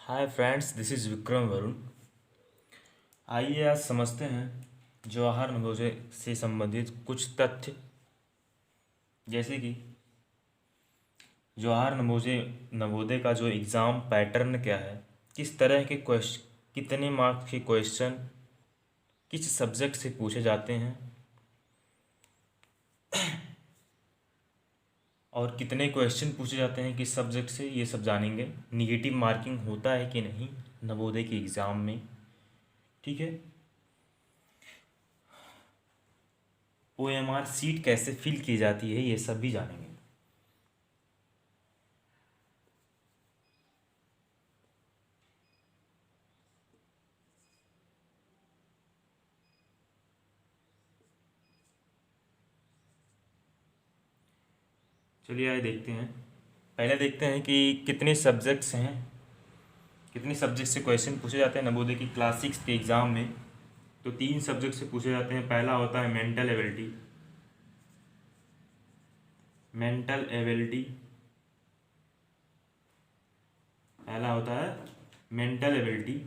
Hi friends, this is Vikram Varun. आइए आज समझते हैं जवाहर नवोदय से संबंधित कुछ तथ्य। जैसे कि जवाहर नवोदय का जो एग्ज़ाम पैटर्न क्या है, किस तरह के क्वेश्चन, कितने मार्क्स के क्वेश्चन किस सब्जेक्ट से पूछे जाते हैं और कितने क्वेश्चन पूछे जाते हैं किस सब्जेक्ट से, ये सब जानेंगे। निगेटिव मार्किंग होता है कि नहीं नवोदय के एग्ज़ाम में, ठीक है। OMR सीट कैसे फिल की जाती है, ये सब भी जानेंगे। चलिए आइए देखते हैं। पहले देखते हैं कि कितने सब्जेक्ट्स हैं, कितने सब्जेक्ट से क्वेश्चन पूछे जाते हैं नवोदय की क्लास 6 के एग्ज़ाम में। तो 3 सब्जेक्ट से पूछे जाते हैं। पहला होता है मेंटल एबिलिटी। मेंटल एबिलिटी पहला होता है मेंटल एबिलिटी।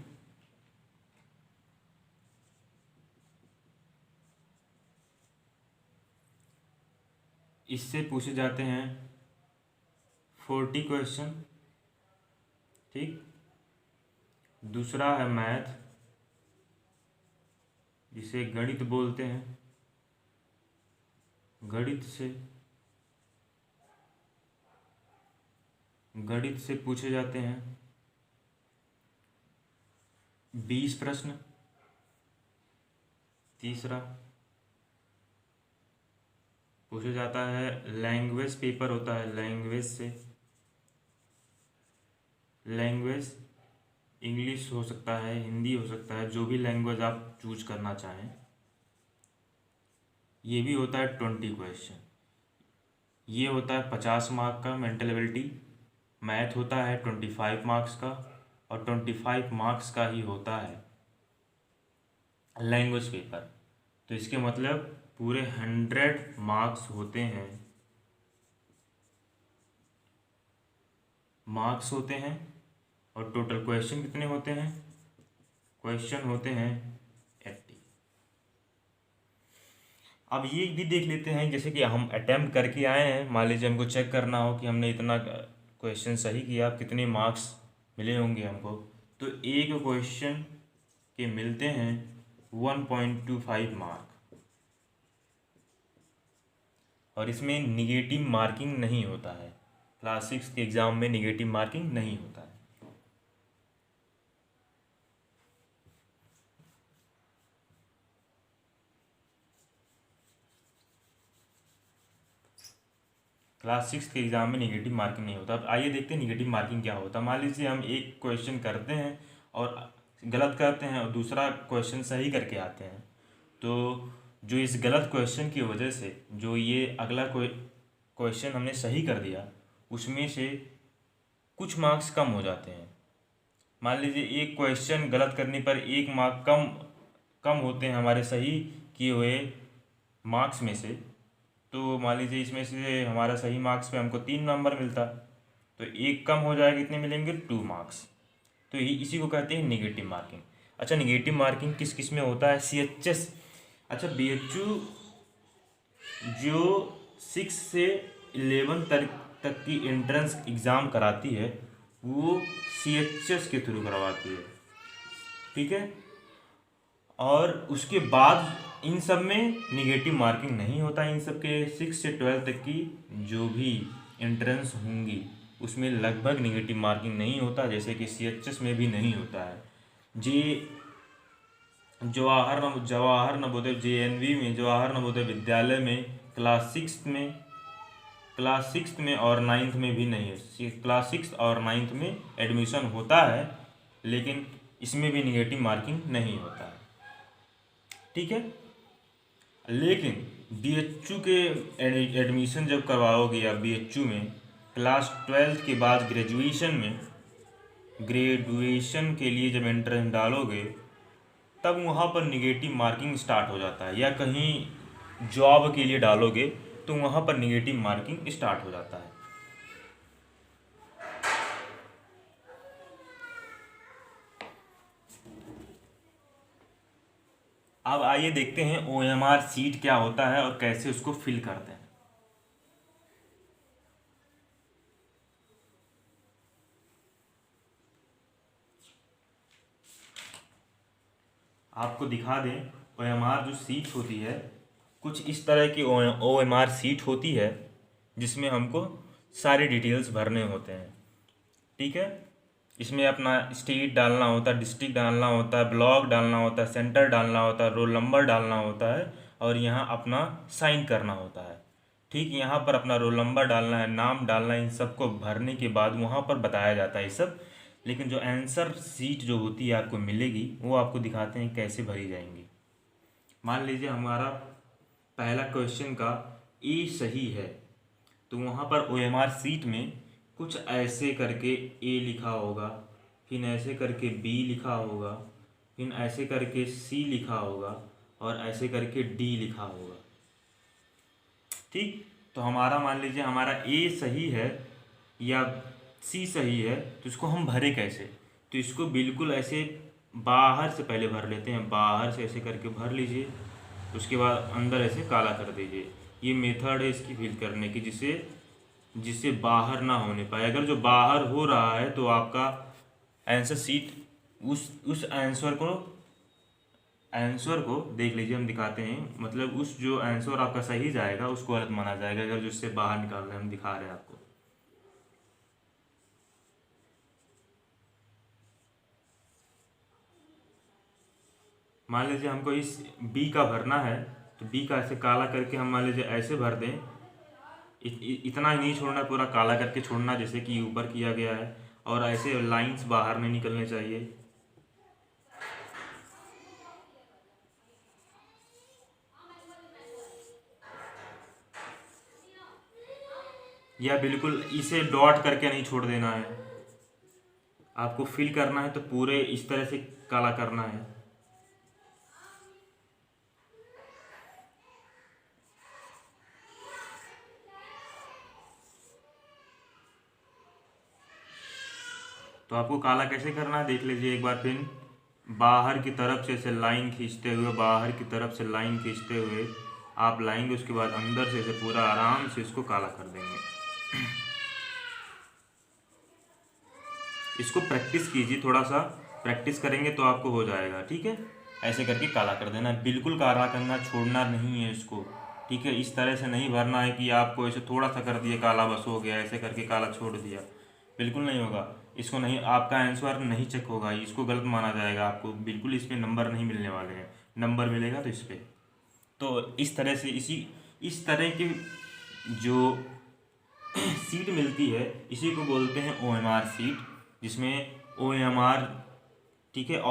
इससे पूछे जाते हैं 40 क्वेश्चन, ठीक। दूसरा है मैथ, जिसे गणित बोलते हैं। गणित से पूछे जाते हैं 20 प्रश्न। तीसरा पूछा जाता है लैंग्वेज पेपर होता है, लैंग्वेज इंग्लिश हो सकता है, हिंदी हो सकता है, जो भी लैंग्वेज आप चूज करना चाहें। ये भी होता है 20 क्वेश्चन। ये होता है 50 मार्क का मेंटल एबिलिटी। मैथ होता है 25 मार्क्स का, और 25 मार्क्स का ही होता है लैंग्वेज पेपर। तो इसके मतलब पूरे 100 मार्क्स होते हैं, और टोटल क्वेश्चन कितने होते हैं? क्वेश्चन होते हैं 80। अब ये भी देख लेते हैं, जैसे कि हम अटेम्प्ट करके आए हैं, मान लीजिए हमको चेक करना हो कि हमने इतना क्वेश्चन सही किया, कितने मार्क्स मिले होंगे हमको। तो एक क्वेश्चन के मिलते हैं 1.25 मार्क, और इसमें निगेटिव मार्किंग नहीं होता है। क्लास 6 के एग्ज़ाम में निगेटिव मार्किंग नहीं होता है। क्लास 6 के एग्ज़ाम में निगेटिव मार्किंग नहीं होता। अब आइए देखते हैं निगेटिव मार्किंग क्या होता है। मान लीजिए हम एक क्वेश्चन करते हैं और गलत करते हैं, और दूसरा क्वेश्चन सही करके आते हैं। तो जो इस गलत क्वेश्चन की वजह से जो ये अगला क्वेश्चन हमने सही कर दिया, उसमें से कुछ मार्क्स कम हो जाते हैं। मान लीजिए एक क्वेश्चन गलत करने पर 1 मार्क कम कम होते हैं हमारे सही किए हुए मार्क्स में से। तो मान लीजिए इसमें से हमारा सही मार्क्स पे हमको 3 नंबर मिलता, तो एक कम हो जाएगा, कितने मिलेंगे? 2 मार्क्स। तो इसी को कहते हैं निगेटिव मार्किंग। अच्छा, निगेटिव मार्किंग किस किस में होता है? CHS। अच्छा, BHU जो 6 से 11 तक की एंट्रेंस एग्ज़ाम कराती है, वो CHS के थ्रू करवाती है, ठीक है। और उसके बाद इन सब में निगेटिव मार्किंग नहीं होता। इन सब के 6 से 12 तक की जो भी एंट्रेंस होंगी, उसमें लगभग निगेटिव मार्किंग नहीं होता, जैसे कि CHS में भी नहीं होता है। जी, जवाहर नवोदय JNV में, जवाहर नवोदय विद्यालय में क्लास सिक्स में और 9th में भी नहीं है। क्लास 6 और 9th में एडमिशन होता है, लेकिन इसमें भी निगेटिव मार्किंग नहीं होता है, ठीक है। लेकिन BHU के एडमिशन जब करवाओगे या BHU में क्लास 12 के बाद ग्रेजुएशन के लिए जब एंट्रेंस डालोगे, तब वहाँ पर निगेटिव मार्किंग स्टार्ट हो जाता है। या कहीं जॉब के लिए डालोगे तो वहाँ पर निगेटिव मार्किंग स्टार्ट हो जाता है। अब आइए देखते हैं OMR सीट क्या होता है और कैसे उसको फिल करते हैं। आपको दिखा दें, OMR जो सीट होती है कुछ इस तरह की OMR सीट होती है जिसमें हमको सारे डिटेल्स भरने होते हैं। ठीक है, इसमें अपना स्टेट डालना होता है, डिस्ट्रिक्ट डालना होता है, ब्लॉक डालना होता है, सेंटर डालना होता है, रोल नंबर डालना होता है और यहाँ अपना साइन करना होता है। ठीक, यहाँ पर अपना रोल नंबर डालना है, नाम डालना है, इन सबको भरने के बाद वहाँ पर बताया जाता है ये सब। लेकिन जो आंसर सीट जो होती है आपको मिलेगी वो आपको दिखाते हैं कैसे भरी जाएंगी। मान लीजिए हमारा पहला क्वेश्चन का ए सही है, तो वहाँ पर OMR सीट में कुछ ऐसे करके ए लिखा होगा, फिर ऐसे करके बी लिखा होगा, फिर ऐसे करके सी लिखा होगा और ऐसे करके डी लिखा होगा। ठीक, तो हमारा मान लीजिए हमारा ए सही है या सी सही है, तो इसको हम भरे कैसे? तो इसको बिल्कुल ऐसे बाहर से पहले भर लेते हैं, बाहर से ऐसे करके भर लीजिए, उसके बाद अंदर ऐसे काला कर दीजिए। ये मेथड है इसकी फिल करने की, जिससे बाहर ना होने पाए। अगर जो बाहर हो रहा है तो आपका आंसर सीट उस आंसर को देख लीजिए, हम दिखाते हैं, मतलब उस जो आंसर आपका सही जाएगा उसको गलत माना जाएगा अगर जो इससे बाहर निकालना है। हम दिखा रहे हैं आपको। मान लीजिए हमको इस बी का भरना है, तो बी का ऐसे काला करके हम मान लीजिए ऐसे भर दें। इतना ही नहीं छोड़ना, पूरा काला करके छोड़ना जैसे कि ऊपर किया गया है, और ऐसे लाइंस बाहर नहीं निकलने चाहिए। या बिल्कुल इसे डॉट करके नहीं छोड़ देना है। आपको फिल करना है तो पूरे इस तरह से काला करना है। तो आपको काला कैसे करना है देख लीजिए एक बार। फिर बाहर की तरफ से ऐसे लाइन खींचते हुए, बाहर की तरफ से लाइन खींचते हुए आप लाएंगे, उसके बाद अंदर से ऐसे पूरा आराम से इसको काला कर देंगे। इसको प्रैक्टिस कीजिए, थोड़ा सा प्रैक्टिस करेंगे तो आपको हो जाएगा। ठीक है, ऐसे करके काला कर देना है, बिल्कुल काला करना, छोड़ना नहीं है इसको। ठीक है, इस तरह से नहीं भरना है कि आपको ऐसे थोड़ा सा कर दिया काला बस हो गया, ऐसे करके काला छोड़ दिया, बिल्कुल नहीं होगा। इसको नहीं, आपका आंसर नहीं चेक होगा, इसको गलत माना जाएगा। आपको बिल्कुल इस पर नंबर नहीं मिलने वाले हैं, नंबर मिलेगा तो इस पर। तो इस तरह से इस तरह की जो सीट मिलती है इसी को बोलते हैं OMR सीट, जिसमें OMR, ठीक है,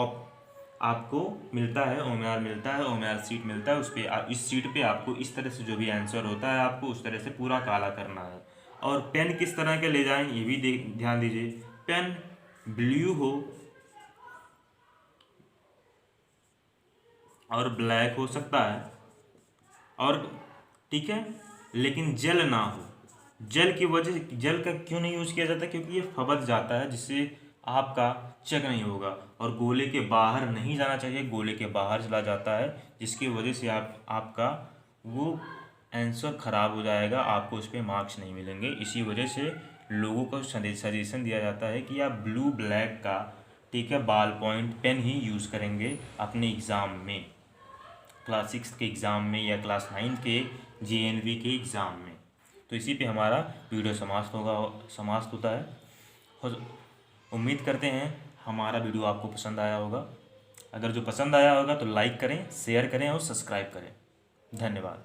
आपको मिलता है, OMR मिलता है, OMR सीट मिलता है। उस पर, इस सीट पे आपको इस तरह से जो भी आंसर होता है आपको उस तरह से पूरा काला करना है। और पेन किस तरह के ले जाएं ये भी ध्यान दीजिए। पेन ब्लू हो और ब्लैक हो सकता है, और ठीक है, लेकिन जेल ना हो। जेल की वजह, जेल का क्यों नहीं यूज़ किया जाता? क्योंकि ये फबक जाता है, जिससे आपका चेक नहीं होगा। और गोले के बाहर नहीं जाना चाहिए, गोले के बाहर चला जाता है, जिसकी वजह से आपका वो आंसर ख़राब हो जाएगा, आपको उस पर मार्क्स नहीं मिलेंगे। इसी वजह से लोगों को सजेशन दिया जाता है कि आप ब्लू ब्लैक का, ठीक है, बॉल पॉइंट पेन ही यूज़ करेंगे अपने एग्ज़ाम में, क्लास 6 के एग्ज़ाम में या क्लास 9 के JNV के एग्ज़ाम में। तो इसी पे हमारा वीडियो समाप्त होता है। उम्मीद करते हैं हमारा वीडियो आपको पसंद आया होगा। अगर जो पसंद आया होगा तो लाइक करें, शेयर करें और सब्सक्राइब करें। धन्यवाद।